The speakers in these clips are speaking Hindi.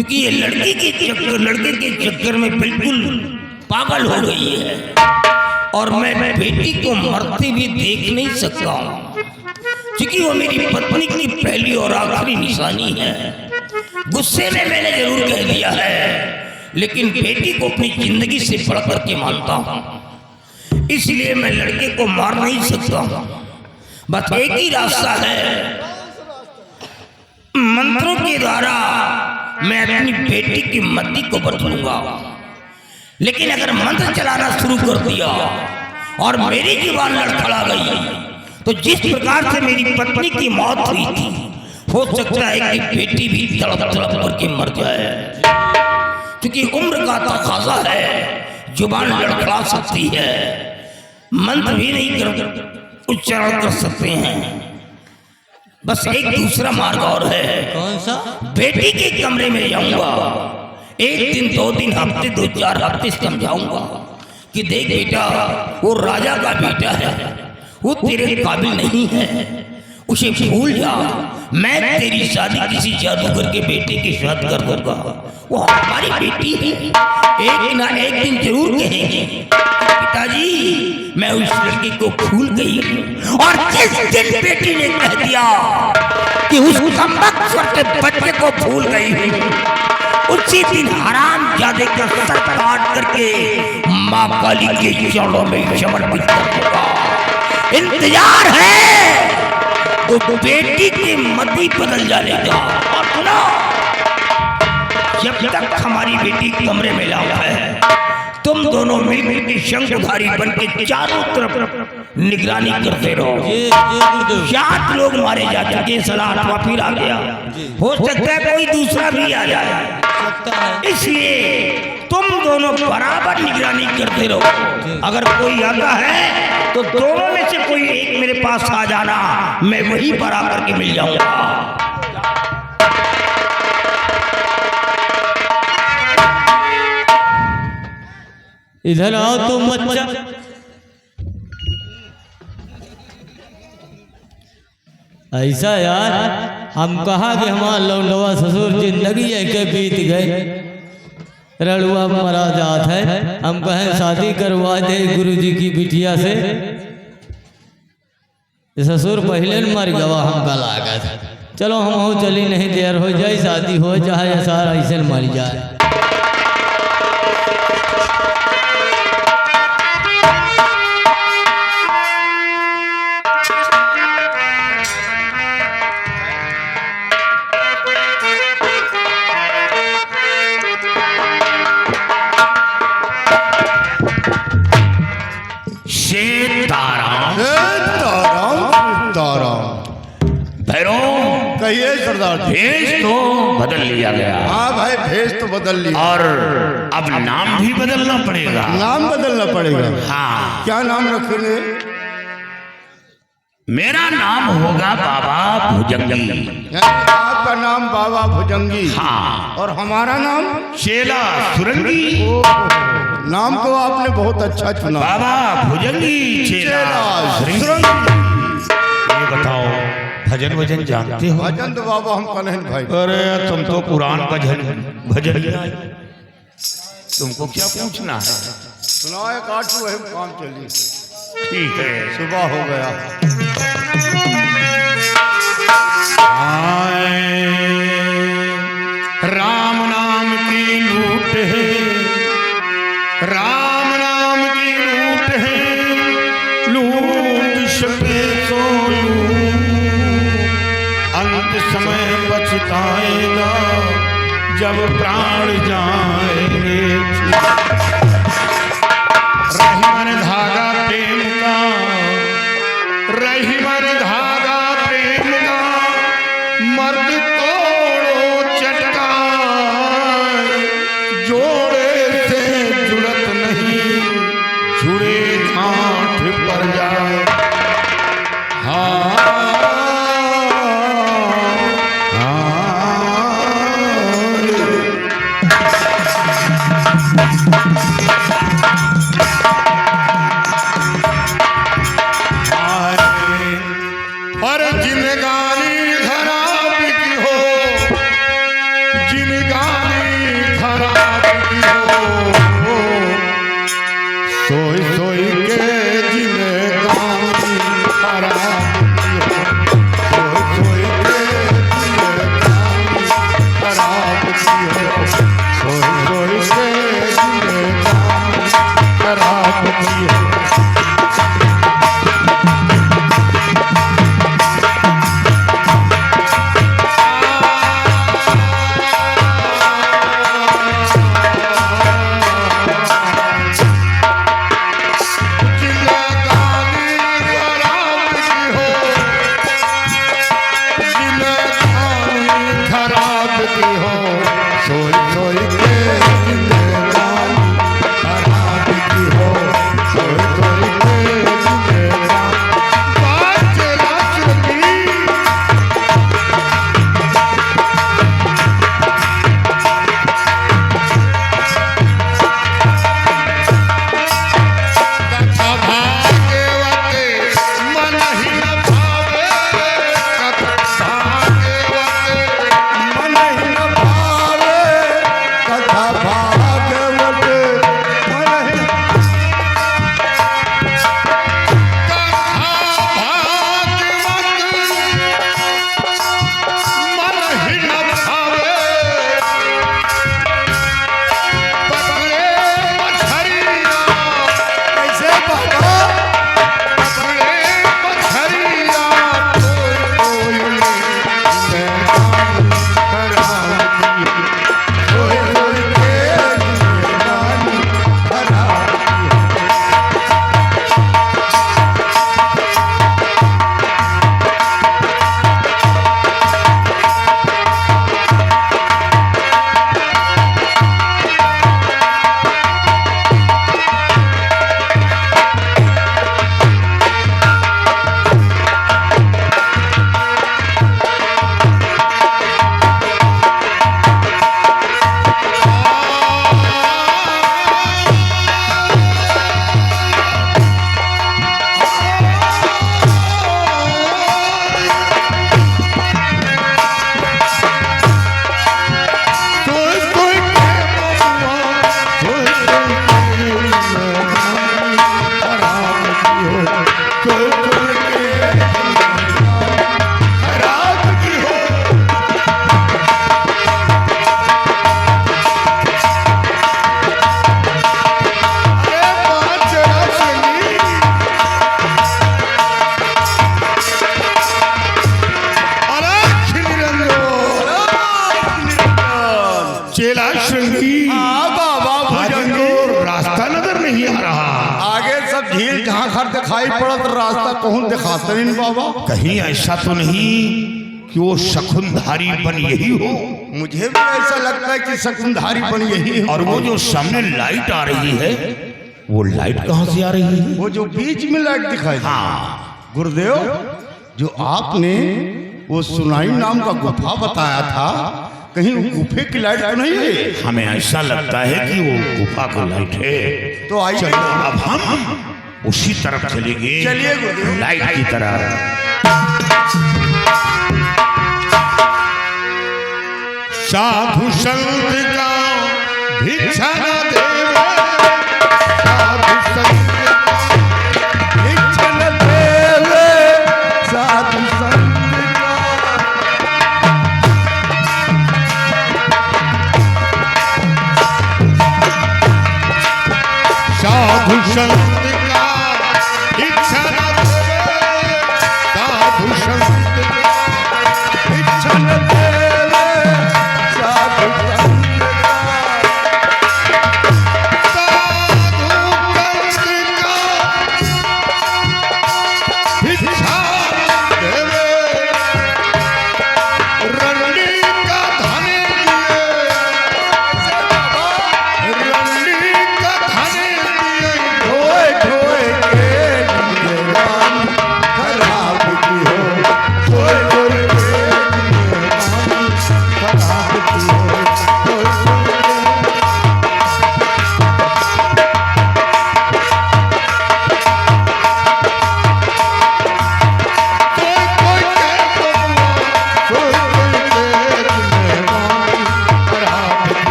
क्योंकि ये लड़के के चक्कर में बिल्कुल पागल हो गई है और मैं बेटी को मरते भी देख नहीं सकता हूँ, क्योंकि वो मेरी पत्नी की पहली और आखिरी निशानी है। गुस्से में मैंने जरूर कह दिया है, लेकिन बेटी को अपनी जिंदगी से बढ़ करके मानता हूँ, इसलिए मैं लड़के को मार नहीं सकता हूँ। बस एक ही रास्ता है, मंत्रों के द्वारा मैं अपनी बेटी की मति को बदलूंगा। लेकिन अगर मंत्र चलाना शुरू कर दिया और मेरी जुबान लड़खड़ा गई तो जिस प्रकार से मेरी पत्नी की मौत हुई थी, हो सकता है कि बेटी भी तड़प तड़प करके मर जाए, क्योंकि उम्र का तकाजा है। जुबान लड़खड़ा सकती है, मंत्र भी नहीं कर उच्चारण कर सकते हैं। बस एक दूसरा मार्ग और है। कौन सा? बेटी के कमरे में जाऊंगा, एक दिन, 2 दिन, हफ्ते, 2-4 हफ्ते समझाऊंगा कि देख बेटा, वो राजा का बेटा है, वो तेरे काबिल नहीं है, उसे भूल जा। मैं तेरी शादी किसी जादूगर के बेटे के साथ कर दूंगा, वो हमारी बेटी है। एक ना एक दिन जरूर कहेंगे पिताजी मैं उस लड़की को भूल गई हूँ। और जिस दिन बेटी ने कह दिया कि उस के बच्चे को भूल गई हूँ, उसी दिन हराम जादे का सर काट करके माँ काली के चरणों में समर्पित कर दूंगा। इंतजार है तो बेटी की मति बदल जाएगा। और सुनो, जब तक हमारी बेटी कमरे में लाया है, तुम दोनों मिलकर के शंखधारी बन के चारों तरफ निगरानी करते रहो। 7 लोग मारे जा चुके, सलाह फिर आ गया, हो सकता है कोई दूसरा भी आ जाए, इसलिए तुम दोनों बराबर निगरानी करते रहो। अगर कोई आता है तो दोनों में से कोई एक मेरे पास आ जाना, मैं वही बराबर के मिल जाऊंगा। इधर आओ तुम बच्चा। ऐसा यार, हम कहा कि हमारा लौंडवा ससुर जिंदगी है के बीत गए, रड़ुआ मरा जात है, हम कहें शादी करवा दे गुरुजी की बिटिया से। ससुर पहले मर गवा, हम कल आ गए। चलो हम हो चली, नहीं देर हो जाए, शादी हो जाए, सारा ऐसे मर जाए। कहिए सरदार जी। भेष तो बदल लिया गया। हाँ भाई, भेष तो बदल लिया, और अब नाम भी बदलना पड़ेगा। नाम बदलना पड़ेगा? हाँ। क्या नाम रखेंगे? मेरा नाम होगा बाबा भुजंगी। आपका नाम बाबा भुजंगी? हाँ। और हमारा नाम चेला सुरंगी। नाम तो आपने बहुत अच्छा चुना, बाबा भुजंगी चेला सुरंगी। ये बताओ, भजन वजन जानते हो? भजन तो बाबा हम कहें भाई। अरे तुम तो पुराण भजन तुमको क्या पूछना है? सुनाओ, एक आठू है, काम चली। ठीक है, सुबह हो गया। राम नाम की लूट है, राम नाम की लूट है, लूट सके सो लूट, अंत समय पछताएगा जब प्राण जाएंगे। रहीमन धागा प्रेम का, रहीमन धागा प्रेम का, मर्द तोड़ो चटका, जोड़े से जुड़त नहीं, जुड़े गांठ पर जाए। हाँ पर जिनगानी खराब की हो, जिनगानी सोई सोई के जिंदगानी खराब की हो, सोई सोई के जिंदगानी बात चला चली। कथा भाग्यवते मन ही न भावे, कथा भाग्यवते मन ही न भावे, कथा भाग्यवते मन ही कैसे बाबा चेला श्रृंगी बाबा भुजंगी रास्ता नजर नहीं आ रहा। आगे सब झील जहाँ घर दिखाई पड़त रास्ता कौन दिखाते नहीं बाबा। कहीं ऐसा तो नहीं कि वो शकुनधारी बन यही हो। मुझे भी ऐसा लगता है कि शकुनधारी बन यही है। और वो जो सामने लाइट आ रही है वो लाइट कहाँ से आ रही है? वो जो बीच में लाइट दिखाई। हाँ गुरुदेव, जो आपने वो सुनाई नाम का गुफा बताया था, कहीं वो गुफे की लाइट तो नहीं है? हमें ऐसा लगता है कि वो गुफा की लाइट है। तो आइए अब हम उसी तरफ चलेंगे। चलिए गुरुदेव, लाइट की तरफ। साधु संत का भिक्षा न देवे, साधु संत का भिक्षा न देवे, साधु संत का साधु संत का भिक्षा न देवे, साधु संत का भिक्षा न देवे, साधु संत का भिक्षा देवे, रंडी का धने दिए, रंडी का धने दिए, ढोए ढोए के जिंदगानी खराब की हो, ढोए ढोए के जिंदगानी खराब की हो, ढोए ढोए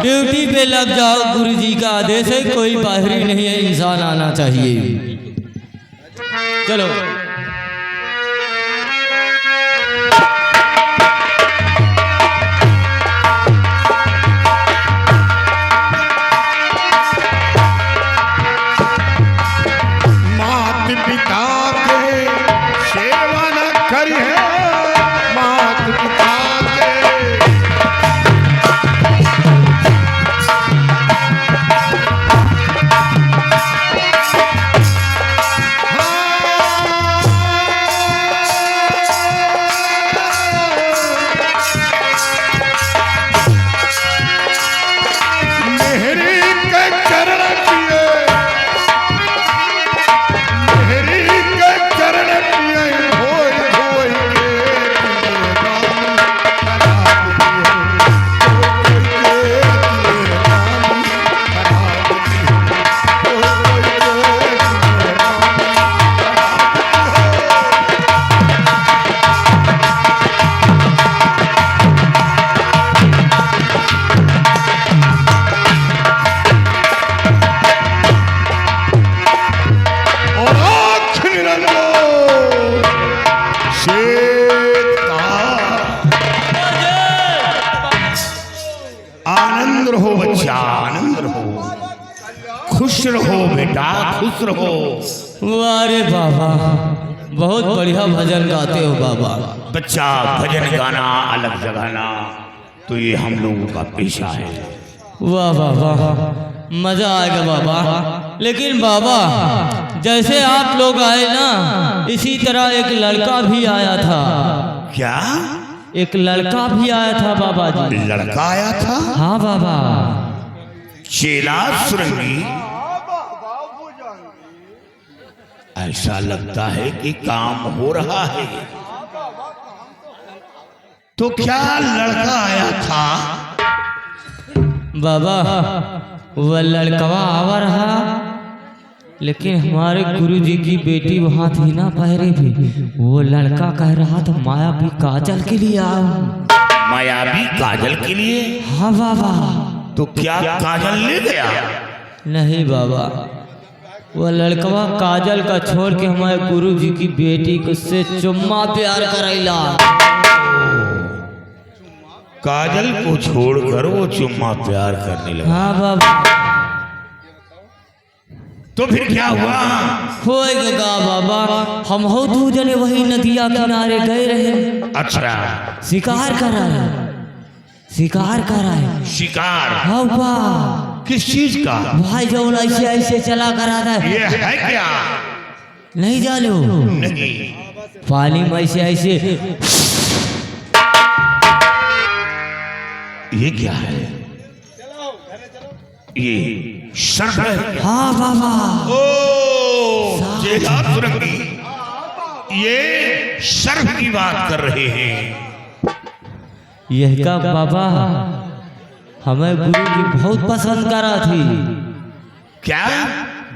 ड्यूटी पे लग जाओ, गुरुजी का आदेश है, कोई बाहरी नहीं है, इंसान आना चाहिए। चलो खुश रहो बेटा, खुश रहो। वारे बाबा, बहुत बढ़िया भजन गाते हो बाबा। बच्चा, भजन गाना अलग जगाना तो ये हम लोगों का पेशा है। वाह बाबा, मजा आएगा बाबा। लेकिन बाबा, जैसे आप लोग आए ना, इसी तरह एक लड़का भी आया था। क्या? एक लड़का भी आया था बाबा जी। लड़का आया था? हाँ बाबा। चेला सुरंगी, ऐसा लगता है कि काम हो रहा है। तो क्या लड़का आया था? बाबा, वह लड़कवा आवा रहा, लेकिन हमारे गुरुजी की बेटी वहां थी ना पहरे भी, वो लड़का कह रहा था मायावी काजल के लिए आओ। मायावी काजल के लिए? हाँ बाबा। तो क्या काजल ले गया? नहीं बाबा, वह लड़कवा काजल का छोड़ के हमारे गुरुजी की बेटी को से चुम्मा प्यार करैला। काजल को छोड़कर वो चुम्मा प्यार करने लगा। हाँ बाबा। तो फिर क्या हुआ? होएगा बाबा, हम हो दो जने वही नदिया किनारे गए रहे। अच्छा, शिकार करा है, शिकार करा है। शिकार? हाँ बा। किस चीज का? भाई जो ऐसे ऐसे चला करा था। ये है क्या? नहीं जानो? नहीं। पानी में ऐसे ऐसे। ये क्या है? ये सर्प है? हाँ बाबा। ओ चेला सुरंगी, ये सर्प की बात कर रहे हैं। यह का बाबा, हमें गुरु जी बहुत पसंद करा थी। क्या?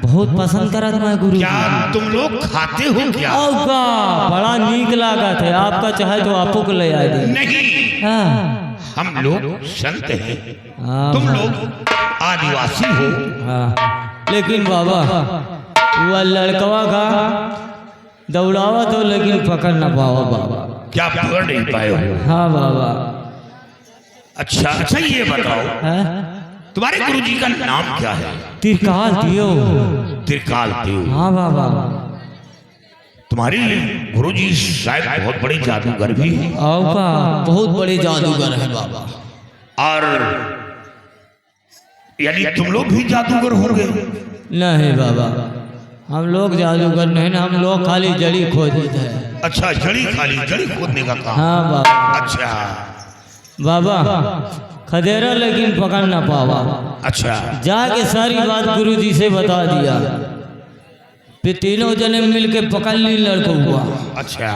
बहुत पसंद करा था गुरु। क्या तुम लोग खाते हो क्या? का बड़ा नीक लगा था। आपका चाहे तो आपको को ले आए। नहीं, हाँ। हम लोग संत हैं, हाँ। तुम लोग आदिवासी हो। हाँ। लेकिन बाबा, वह लड़कवा का दौड़ावा तो, लेकिन पकड़ ना पावा बाबा। क्या पकड़ नहीं पाए हो? हाँ बाबा। अच्छा अच्छा, ये बताओ, है? तुम्हारे गुरुजी का नाम क्या है? त्रिकाल दियो। त्रिकाल देव। हाँ बाबा। तुम्हारे गुरुजी शायद बहुत बड़े जादूगर भी हैं। आपका बहुत बड़े जादूगर है बाबा। और यानी तुम लोग भी जादूगर होंगे? नहीं बाबा, हम लोग जादूगर नहीं ना, हम लोग खाली जड़ी खोजते हैं। अच्छा, जड़ी खाली जड़ी खोदने का काम? हाँ बाबा। अच्छा बाबा, खदेरा लेकिन पकड़ ना पावा। अच्छा, जाके सारी बात गुरुजी से बता दिया, फिर तीनों जने मिलके पकड़ ली लड़को हुआ। अच्छा,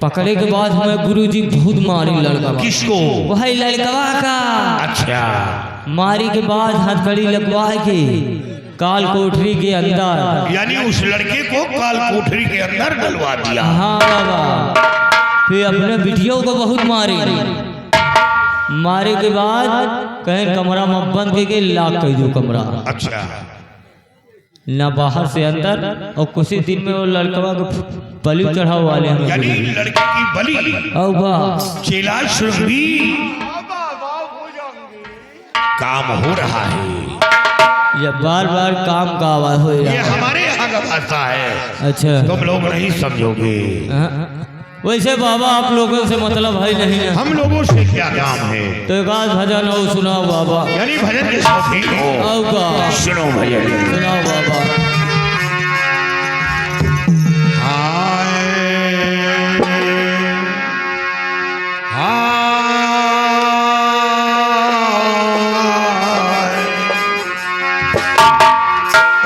पकड़े के बाद हमें गुरुजी बहुत मारी लड़का। किसको? वही लड़कवा का। अच्छा, मारी के बाद हथकड़ी लगवा के काल कोठरी के अंदर, यानी उस लड़के को काल कोठरी के अंदर डलवा दिया। हाँ बाबा। फिर अपने बिटियों को बहुत मारी। मारे के बाद कहीं कमरा में बंद करके लाख कर दो कमरा। अच्छा, ना बाहर से अंदर, और कुछ ही दिन में वो लड़कवा को बलि चढ़ाव वाले हैं। यानी लड़के की बलि। चेला श्रृंगी, काम हो रहा है। ये बार बार काम का आवाज हो रहा ये है। हमारे यहाँ का भाषा है। अच्छा, तुम लोग नहीं समझोगे। वैसे बाबा आप लोगों से मतलब है नहीं है। हम लोगों से क्या काम है? तो एक आध भजन हो सुनाओ बाबा। यानी भजन के शौकीन हो? सुनो भजन, सुनाओ बाबा।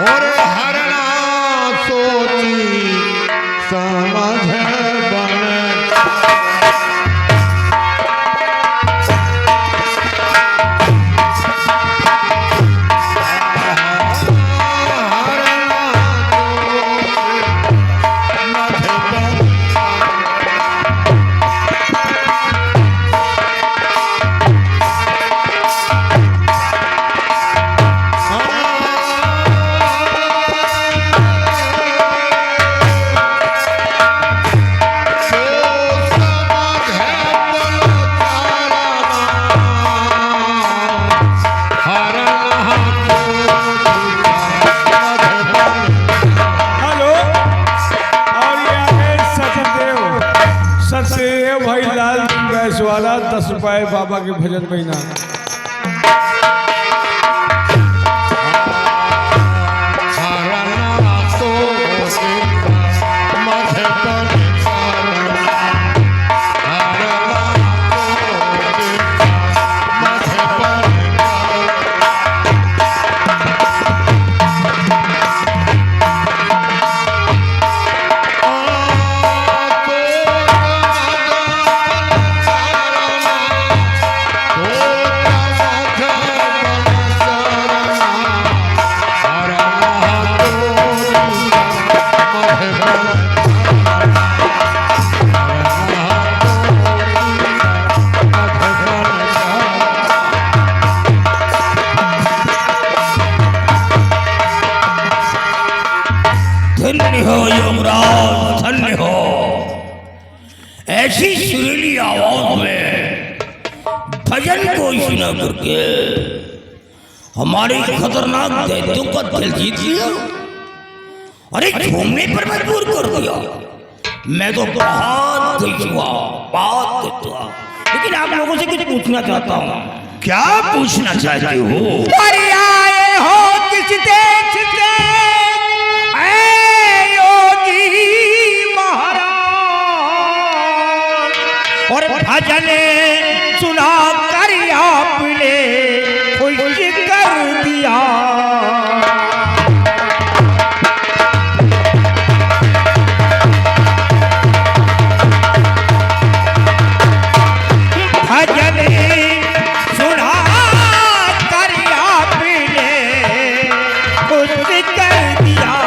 और हरना सोची समझ बन, कैश वाला 10 रुपए बाबा के भजन महीना। धन्य हो यमराज, धन्य हो। ऐसी सुरीली आवाज में भजन को सुना करके हमारे खतरनाक दैत्यों का दिल जीत लिया, अरे झूमने पर मजबूर कर दिया। मैं तो बहुत खुश हुआ, बहुत खुश हुआ। लेकिन आप लोगों से कुछ पूछना चाहता हूँ। क्या पूछना चाहते हो? अरे आए हो किस देश से और भजन सुना कर आपने खुश कर दिया। भजन सुना कर आपने खुश कर दिया।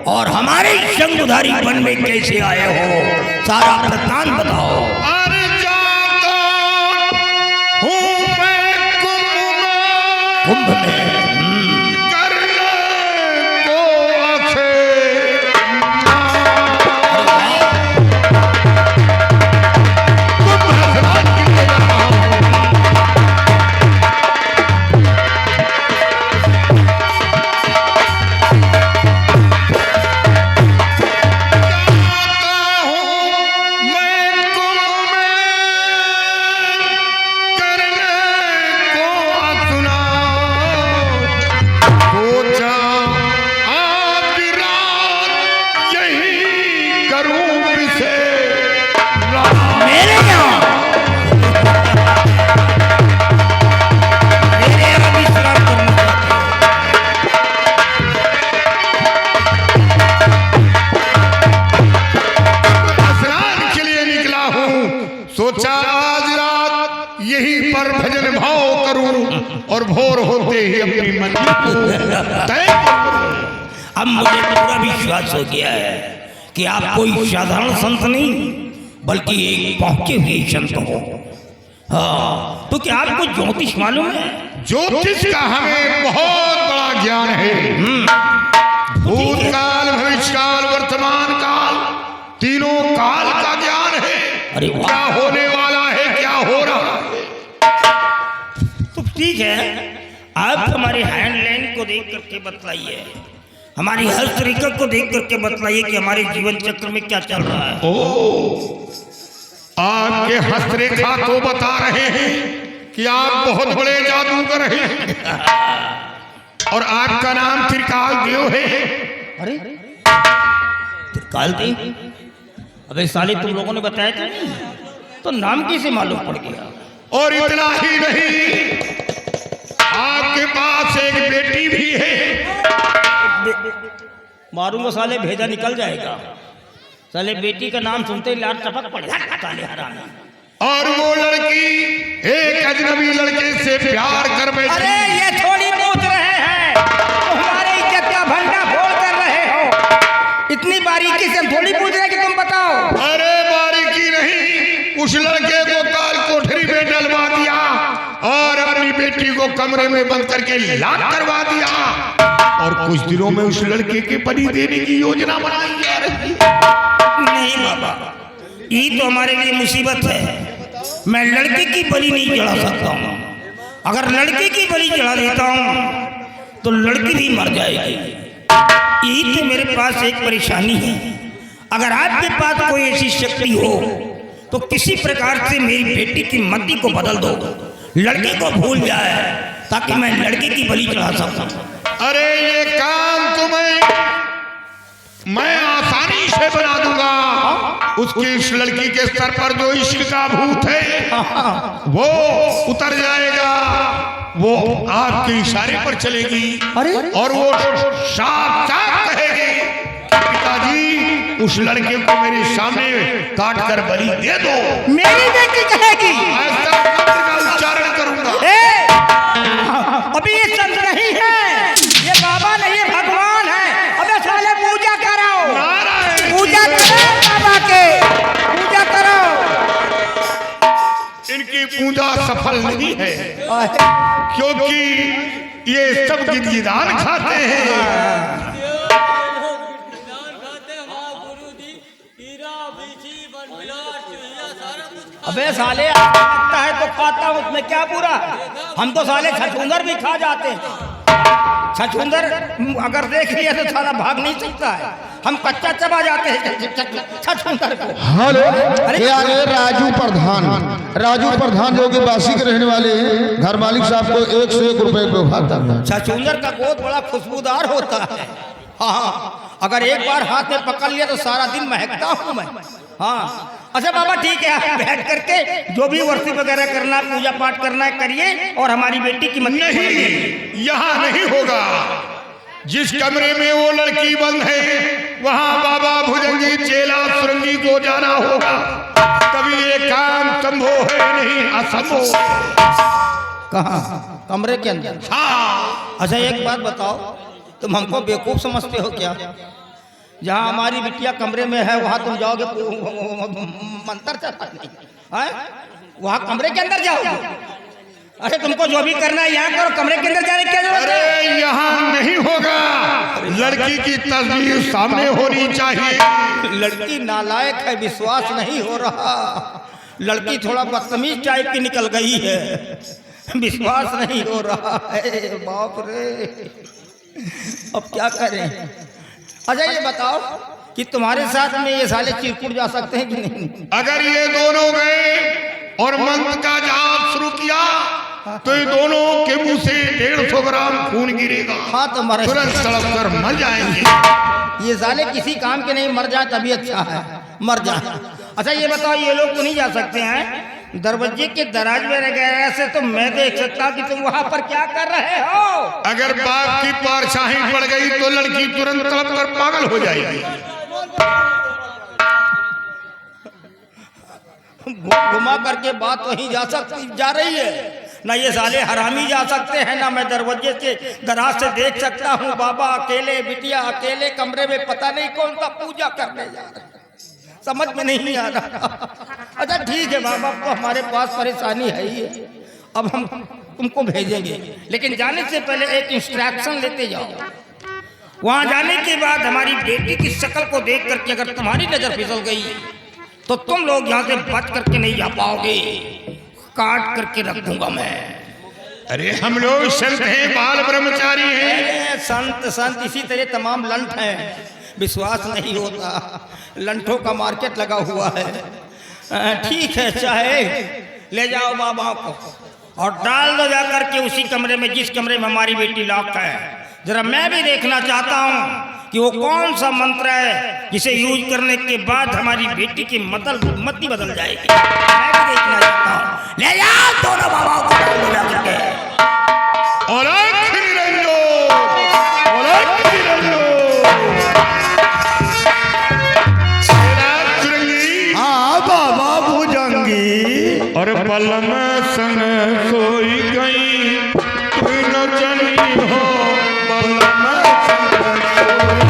और हमारे शंखधारी वन में कैसे आए हो, सारा वृत्तांत बताओ। अरे जाता हूँ मैं कुंभ में करने को अक्षय और भोर होते ही अपनी मंजिल तय। अब मुझे पूरा विश्वास हो गया है कि आप कोई साधारण संत नहीं बल्कि एक पहुंचे हुए संत हो। हाँ, तो क्या आपको ज्योतिष मालूम है? ज्योतिष का हमें बहुत बड़ा ज्ञान है। भूतकाल, भविष्यकाल, वर्तमान काल, तीनों काल का ज्ञान है। अरे क्या होने वाला है, क्या हो रहा है। तो ठीक है, आप हमारे हैंडलाइन को देख करके बतलाइए, हमारी हस्तरेखा को देख करके बतलाइए कि हमारे जीवन चक्र में क्या चल रहा है। ओ, आपके हस्तरेखा तो बता रहे हैं कि आप बहुत बड़े जादूगर हैं और आपका नाम त्रिकाल देव है। अरे त्रिकाल देव? अबे साले तुम लोगों ने बताया था नहीं, तो नाम कैसे मालूम पड़ गया? और इतना ही नहीं, आपके पास एक बेटी भी है। मारूंगा साले, भेजा निकल जाएगा। साले बेटी का नाम सुनते ही लार टपक पड़ेगा साले हरामी। और वो लड़की एक अजनबी लड़के से प्यार कर बैठी। अरे ये थोड़ी पूछ रहे हैं, तो हमारे इज्जत का भंडा फोड़ कर रहे हो। इतनी बारीकी से हम थोड़ी पूछ रहे हैं कि तुम बताओ। अरे बारीकी नहीं, उस लड़के को काल कोठरी में डलवा दिया और अपनी बेटी को कमरे में बंद करके लाक करवा दिया। और कुछ दिनों में उस लड़के के बलि देने की योजना बनाई जा रही है। नहीं बाबा, ये तो हमारे लिए मुसीबत है। मैं लड़के की बलि नहीं चढ़ा सकता हूँ। अगर लड़के की बलि चढ़ा देता हूँ तो लड़की भी मर जाएगी। यही तो मेरे पास एक परेशानी है। अगर आपके पास कोई ऐसी शक्ति हो तो किसी प्रकार से मेरी बेटी की मति को बदल दो, लड़के को भूल जाए, ताकि मैं लड़के की बलि चढ़ा सकूं। अरे ये काम मैं आसानी से बना दूंगा। उसकी इस लड़की के सर पर जो इश्क का भूत है वो उतर जाएगा, वो आपके इशारे पर चलेगी और वो साफ साफ कहेगी, पिताजी उस लड़के को मेरे सामने काट कर बलि दे दो। मेरी बेटी कहेगी, ऐसा मंत्र का उच्चारण करूंगा। अभी ये संत नहीं है, ये बाबा नहीं है, भगवान है। अबे साले पूजा कराओ, पूजा करो बाबा के, पूजा करो। इनकी पूजा सफल नहीं है क्योंकि ये सब गिदान खाते हैं। अबे साले लगता है तो खाता हूँ, उसमें क्या बुरा। हम तो साले छछूंदर भी खा जाते हैं। छछूंदर अगर देख लिया तो साला भाग नहीं सकता है, हम कच्चा चबा जाते हैं छछूंदर को। हेलो, ये राजू प्रधान जो कि बासी के रहने वाले हैं, घर मालिक साहब को 101 रुपए पे उठाता है। छछूंदर का गोद बड़ा खुशबूदार होता है। हाँ, अगर एक बार हाथ में पकड़ लिया तो सारा दिन महकता हूँ मैं। हाँ अच्छा बाबा ठीक है, आप बैठ करके जो भी वर्षी वगैरह करना, पूजा पाठ करना है करिए, और हमारी बेटी की मत नहीं, यहाँ नहीं होगा। जिस कमरे में वो लड़की बंद है वहाँ बाबा भुजंगी चेला सुरंगी को जाना होगा, तभी ये काम संभव है, नहीं असंभव। कहाँ? कमरे के अंदर? हाँ। अच्छा एक बात बताओ, तुम हमको बेवकूफ समझते हो क्या? जहाँ हमारी बिटिया कमरे में है वहाँ तुम जाओगे मंत्र चलाने, वहाँ कमरे के अंदर जाओगे? अरे तुमको जो भी करना है यहाँ करो, कमरे के अंदर जाने की क्या जरूरत है? अरे यहाँ नहीं होगा, लड़की की तस्वीर सामने होनी चाहिए। लड़की नालायक है, विश्वास नहीं हो रहा। लड़की थोड़ा बदतमीज टाइप की निकल गई है, विश्वास नहीं हो रहा है। बाप रे, अब क्या करें? अच्छा ये बताओ कि तुम्हारे साथ में ये साले चिरकुट जा सकते हैं कि नहीं? अगर ये दोनों गए और मंत्र का जाप शुरू किया तो ये दोनों के मुंह से 150 ग्राम खून गिरेगा। हाँ तो मर तुरंत तड़प कर मर जाएंगे। ये साले किसी काम के नहीं, मर जाए तभी अच्छा है, मर जाए। अच्छा ये बताओ, ये लोग तो नहीं जा सकते हैं दरवाजे के दराज में वगैरह से, तो मैं देख सकता कि तुम वहां पर क्या कर रहे हो। अगर बाप की परछाई पड़ गई तो लड़की तुरंत तड़प कर पागल हो जाएगी। घुमा करके बात वहीं जा रही है ना। ये साले हरामी जा सकते हैं ना, मैं दरवाजे से दराज से देख सकता हूँ। बाबा अकेले, बिटिया अकेले कमरे में, पता नहीं कौन सा पूजा करने जा रहे हैं, समझ में नहीं आ रहा। अच्छा ठीक है बाबा, अब तो हमारे पास परेशानी है ही है, अब हम तुमको भेजेंगे, लेकिन जाने से पहले एक इंस्ट्रक्शन लेते जाओ। वहां जाने के बाद हमारी बेटी की शक्ल को देख करके अगर तुम्हारी नजर फिसल गई तो तुम लोग यहाँ से बच करके नहीं जा पाओगे, काट करके रख दूंगा मैं। अरे हम लोग संत हैं, बाल ब्रह्मचारी हैं। संत इसी तरह तमाम लंठ हैं, विश्वास नहीं होता। लंठों का मार्केट लगा हुआ है। ठीक है, चाहे ले जाओ बाबा को और डाल दो जाकर के उसी कमरे में जिस कमरे में हमारी बेटी लॉक है। जरा मैं भी देखना चाहता हूँ कि वो कौन सा मंत्र है जिसे यूज करने के बाद हमारी बेटी की मति बदल जाएगी। मैं भी देखना चाहता हूँ। ले जाओ दोनों बाबाओं को डाल दो जाकर के। और पलम संग सोई गई तू न जनी हो, पलम संग सोई गई।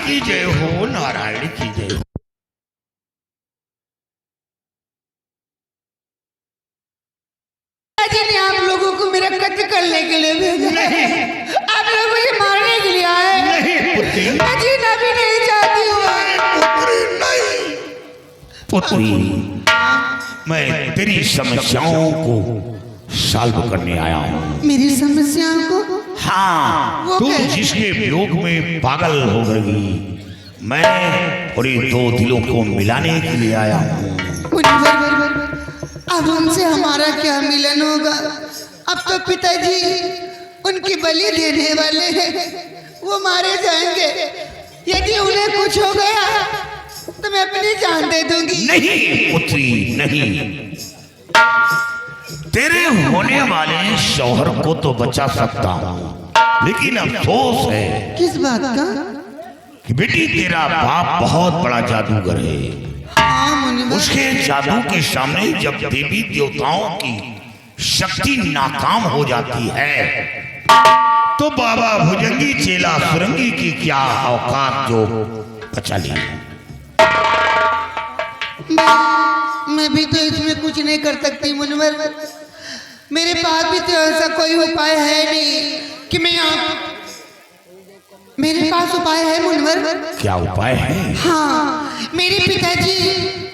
की जय हो, नारायण की जय हो। जी ने आप लोगों को मेरा कत्ल करने के लिए भेजा है। आप लोग मुझे मारने के लिए आए। नहीं पुत्री, मैं जीना भी नहीं चाहती हूँ। पुत्री नहीं। पुत्री, मैं तेरी समस्याओं को सॉल्व करने आया हूँ। मेरी समस्याओं को? हाँ, वो तू कैसे? जिसके वियोग में पागल हो गई, मैं और ये दो दिलों को मिलाने के लिए आया हूँ। अब उनसे हमारा क्या मिलन होगा? अब तो पिताजी उनकी बलि देने वाले हैं, वो मारे जाएंगे। यदि उन्हें कुछ हो गया तो मैं अपनी जान दे दूंगी। नहीं पुत्री, नहीं। तेरे होने वाले शौहर को तो बचा सकता हूँ, लेकिन अफसोस है किस बात का? कि बेटी तेरा बाप बहुत बड़ा जादूगर है। हाँ मुनिवर। उसके जादू के सामने जब देवी देवताओं की शक्ति नाकाम हो जाती है, तो बाबा भुजंगी चेला सुरंगी की क्या औकात जो बचा ली। मैं भी तो इसमें कुछ नहीं कर सकती मुनिवर। मेरे पास भी तो ऐसा कोई उपाय है नहीं कि मैं आप। मेरे पास उपाय है मुनिवर। क्या उपाय है? हाँ, मेरे पिताजी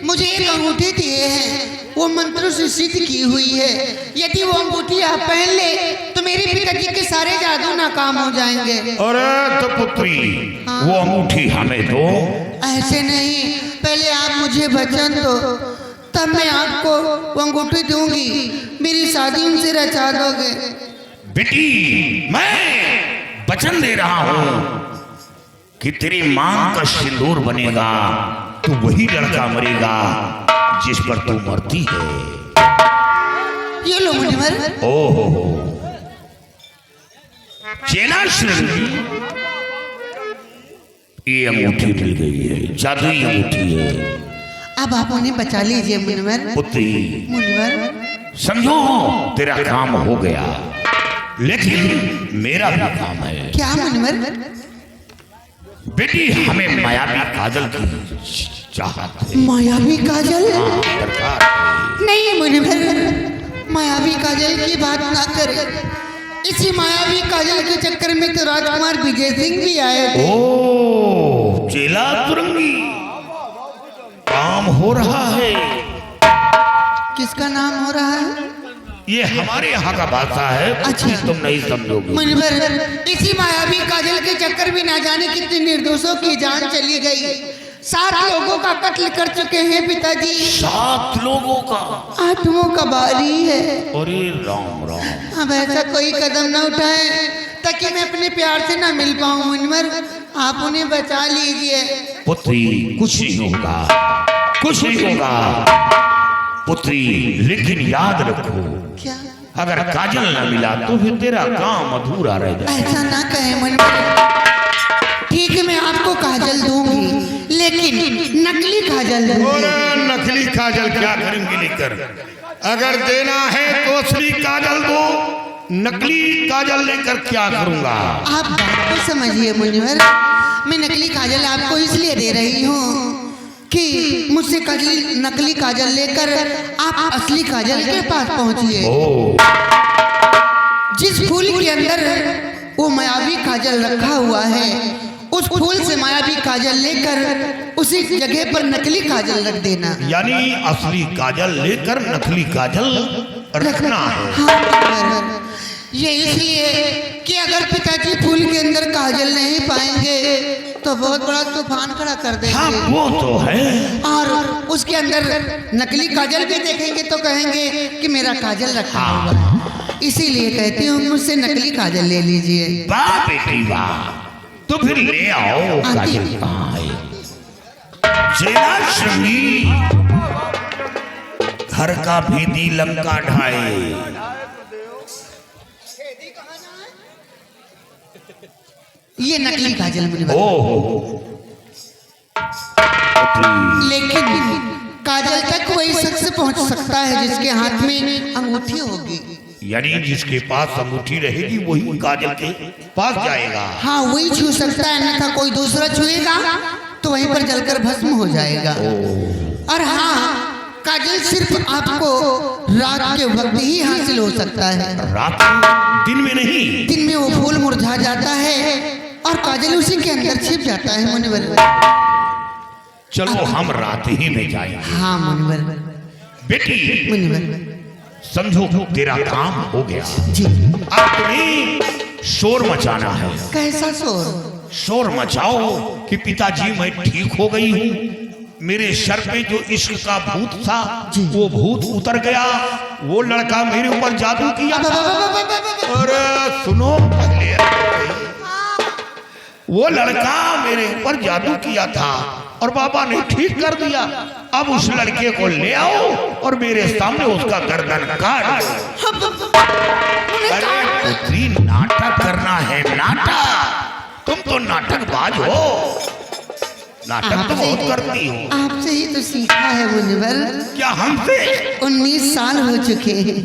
मुझे एक अंगूठी दिए हैं, वो मंत्रों से सिद्ध की हुई है। यदि वो अंगूठी आप पहन ले तो मेरे पिताजी के सारे जादू नाकाम हो जाएंगे। अरे तो पुत्री, वो अंगूठी हमें दो। ऐसे नहीं, पहले आप मुझे वचन दो, तब मैं आपको वो अंगूठी दूंगी। मेरी शादी उनसे रचा दोगे? बेटी, मैं वचन दे रहा हूं कि तेरी मां का सिंदूर बनेगा तो वही लड़का मरेगा जिस पर तू मरती है। ये लो मुनिवर। ओहो, चेला श्री, ये अंगूठी मिल गई है, जादुई अंगूठी है। अब आप उन्हें बचा लीजिए मुनिवर। पुत्री, मुनिवर, समझो तेरा काम हो गया, लेकिन मेरा भी काम है। क्या मुनिवर? बेटी, हमें मायावी काजल की चाहत है। मायावी काजल? दरकार है। नहीं मुनिवर, मायावी काजल की बात ना करें। इसी मायावी काजल के चक्कर में तो राजकुमार विजय सिंह भी आए थे। ओ चेला तुरंगी, काम हो रहा है। किसका नाम हो रहा है? ये हमारे यहाँ का भाषा है, अच्छा। तुम नहीं समझोगे। मुनिवर, इसी मायावी काजल के चक्कर में ना जाने कितने निर्दोषों की जान चली गई। 7 लोगों का कत्ल कर चुके हैं पिताजी। 7 लोगों का? 8वां का बारी है। अरे राम राम। अब ऐसा कोई कदम न उठाए ताकि मैं अपने प्यार से ना मिल पाऊं। मुनिवर, आप उन्हें बचा लीजिए। पुत्री, कुछ नहीं होगा, कुछ नहीं होगा पुत्री, लेकिन याद रखो, क्या? अगर काजल न मिला तो फिर तेरा काम अधूरा रह जाएगा। ऐसा ना कहे मुनिवर। ठीक है, मैं आपको काजल दूंगी, लेकिन नकली काजल दूंगी। और नकली काजल क्या करेंगे लेकर? अगर देना है तो असली काजल दो, नकली काजल लेकर क्या करूंगा? आप बात को समझिए मुनिवर। मैं नकली काजल आपको इसलिए दे रही हूँ कि मुझसे नकली काजल लेकर आप असली काजल के पास पहुंचिए। जिस फूल के अंदर वो मायावी काजल रखा हुआ है, उस फूल से मायावी काजल लेकर उसी जगह पर नकली काजल रख देना। यानी असली काजल लेकर नकली काजल रखना है। हाँ, ये इसलिए कि अगर पिताजी फूल के अंदर काजल नहीं पाएंगे तो बहुत बड़ा तूफान खड़ा कर देंगे। हाँ, वो तो है। और उसके अंदर नकली काजल भी देखेंगे तो कहेंगे कि मेरा काजल रखा हुआ है। इसीलिए कहती हूँ मुझसे नकली काजल ले लीजिए। वाह बेटी वाह, तो फिर ले आओ काजल। कहाँ है? चेला श्रृंगी, घर का भेदी लंका ढाए। ये नकली काजल मुनिवर। लेकिन काजल तक वही शख्स पहुंच सकता है जिसके हाथ में अंगूठी होगी। यानी जिसके पास अंगूठी रहेगी वही काजल के पास जाएगा। हाँ वही छू सकता है, अन्यथा कोई दूसरा छुएगा तो वहीं पर जलकर भस्म हो जाएगा। और हाँ काजल सिर्फ आपको रात के वक्त ही हासिल हो सकता है, रात दिन में नहीं। दिन में वो फूल मुरझा जाता है और काजल उसी के अंदर छिप जाता है मुनिवर। चलो हम रात ही में जाएंगे। हाँ मुनिवर। बेटी मुनिवर समझो तेरा काम हो गया। जी। अब तुम्हें शोर मचाना है। कैसा शोर? शोर मचाओ कि पिताजी मैं ठीक हो गई हूँ, मेरे सर पे जो इश्क का भूत था वो भूत उतर गया, वो लड़का मेरे ऊपर जादू किया था। अरे सुनो पहले, वो लड़का मेरे ऊपर जादू किया था और बाबा ने ठीक कर दिया। अब उस लड़के को ले आओ और मेरे सामने उसका गर्दन काट। अरे पुत्री नाटक करना है, नाटक। तुम तो नाटकबाज हो, नाटक तो बहुत करती हो। आपसे ही तो सीखा है मुनिवर। क्या हमसे? 19 साल हो चुके हैं।